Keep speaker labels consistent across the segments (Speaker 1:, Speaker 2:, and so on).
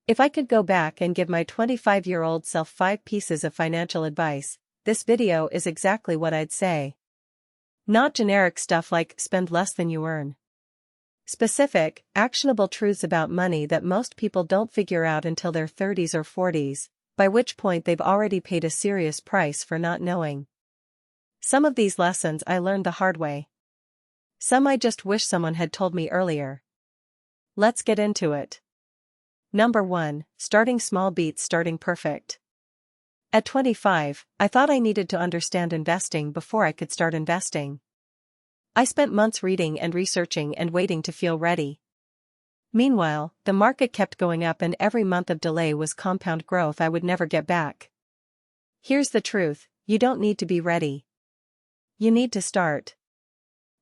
Speaker 1: If I could go back and give my 25-year-old self 5 pieces of financial advice, this video is exactly what I'd say. Not generic stuff like spend less than you earn. Specific, actionable truths about money that most people don't figure out until their 30s or 40s, by which point they've already paid a serious price for not knowing. Some of these lessons I learned the hard way. Some I just wish someone had told me earlier. Let's get into it. Number 1, starting small beats starting perfect. At 25, I thought I needed to understand investing before I could start investing. I spent months reading and researching and waiting to feel ready. Meanwhile, the market kept going up and every month of delay was compound growth I would never get back. Here's the truth, you don't need to be ready. You need to start.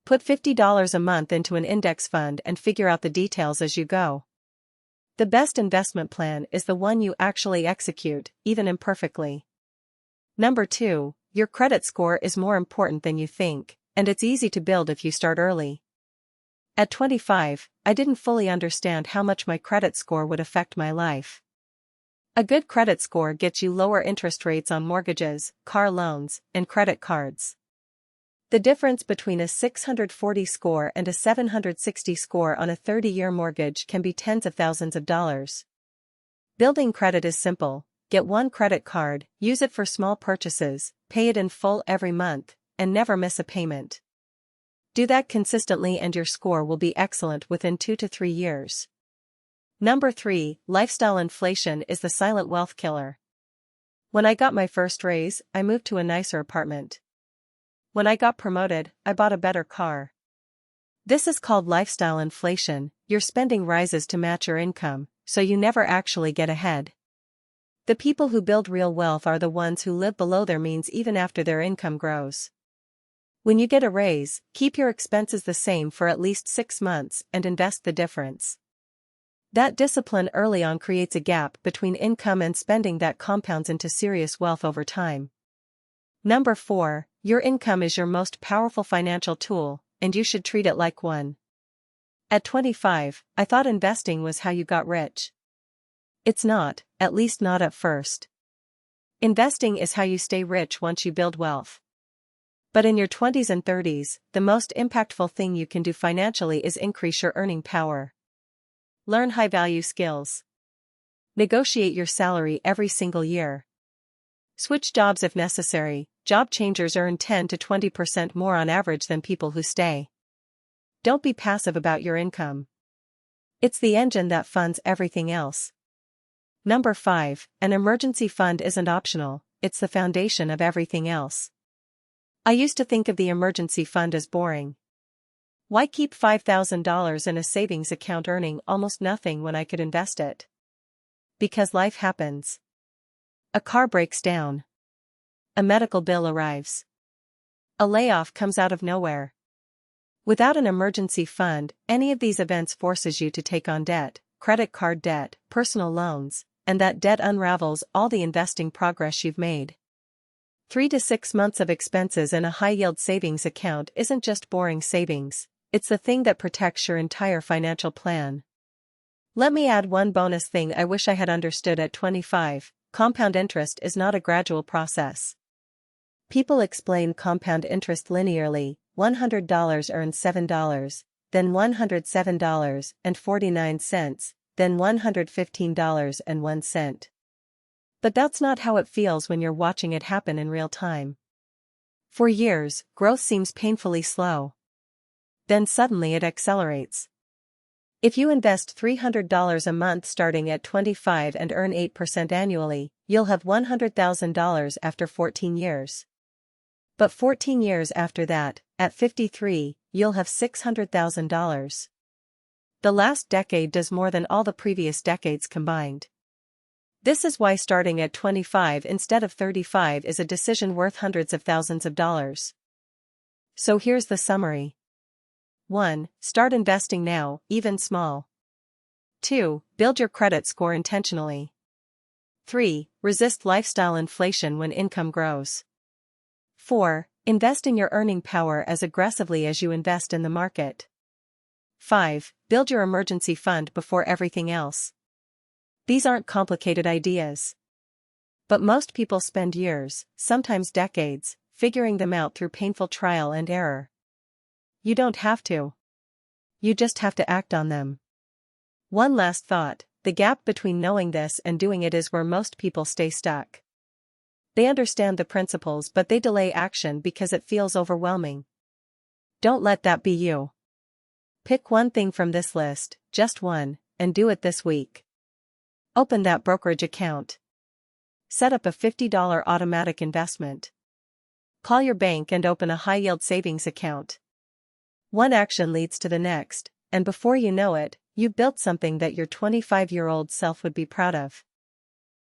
Speaker 1: Put $50 a month into an index fund and figure out the details as you go. The best investment plan is the one you actually execute, even imperfectly. Number 2, your credit score is more important than you think, and it's easy to build if you start early. At 25, I didn't fully understand how much my credit score would affect my life. A good credit score gets you lower interest rates on mortgages, car loans, and credit cards. The difference between a 640 score and a 760 score on a 30-year mortgage can be tens of thousands of dollars. Building credit is simple. Get one credit card, use it for small purchases, pay it in full every month, and never miss a payment. Do that consistently and your score will be excellent within 2 to 3 years. Number 3, lifestyle inflation is the silent wealth killer. When I got my first raise, I moved to a nicer apartment. When I got promoted, I bought a better car. This is called lifestyle inflation. Your spending rises to match your income, so you never actually get ahead. The people who build real wealth are the ones who live below their means even after their income grows. When you get a raise, keep your expenses the same for at least 6 months and invest the difference. That discipline early on creates a gap between income and spending that compounds into serious wealth over time. Number 4, your income is your most powerful financial tool, and you should treat it like one. At 25, I thought investing was how you got rich. It's not, at least not at first. Investing is how you stay rich once you build wealth. But in your 20s and 30s, the most impactful thing you can do financially is increase your earning power. Learn high-value skills. Negotiate your salary every single year. Switch jobs if necessary. Job changers earn 10 to 20% more on average than people who stay. Don't be passive about your income. It's the engine that funds everything else. Number 5, an emergency fund isn't optional, it's the foundation of everything else. I used to think of the emergency fund as boring. Why keep $5,000 in a savings account earning almost nothing when I could invest it? Because life happens. A car breaks down. A medical bill arrives. A layoff comes out of nowhere. Without an emergency fund, any of these events forces you to take on debt, credit card debt, personal loans, and that debt unravels all the investing progress you've made. 3 to 6 months of expenses in a high-yield savings account isn't just boring savings, it's the thing that protects your entire financial plan. Let me add one bonus thing I wish I had understood at 25, compound interest is not a gradual process. People explain compound interest linearly, $100 earns $7, then $107.49, then $115.01. But that's not how it feels when you're watching it happen in real time. For years, growth seems painfully slow. Then suddenly it accelerates. If you invest $300 a month starting at 25 and earn 8% annually, you'll have $100,000 after 14 years. But 14 years after that, at 53, you'll have $600,000. The last decade does more than all the previous decades combined. This is why starting at 25 instead of 35 is a decision worth hundreds of thousands of dollars. So here's the summary. 1. Start investing now, even small. 2. Build your credit score intentionally. 3. Resist lifestyle inflation when income grows. 4. Invest in your earning power as aggressively as you invest in the market. 5. Build your emergency fund before everything else. These aren't complicated ideas. But most people spend years, sometimes decades, figuring them out through painful trial and error. You don't have to. You just have to act on them. One last thought, the gap between knowing this and doing it is where most people stay stuck. They understand the principles but they delay action because it feels overwhelming. Don't let that be you. Pick one thing from this list, just one, and do it this week. Open that brokerage account. Set up a $50 automatic investment. Call your bank and open a high-yield savings account. One action leads to the next, and before you know it, you've built something that your 25-year-old self would be proud of.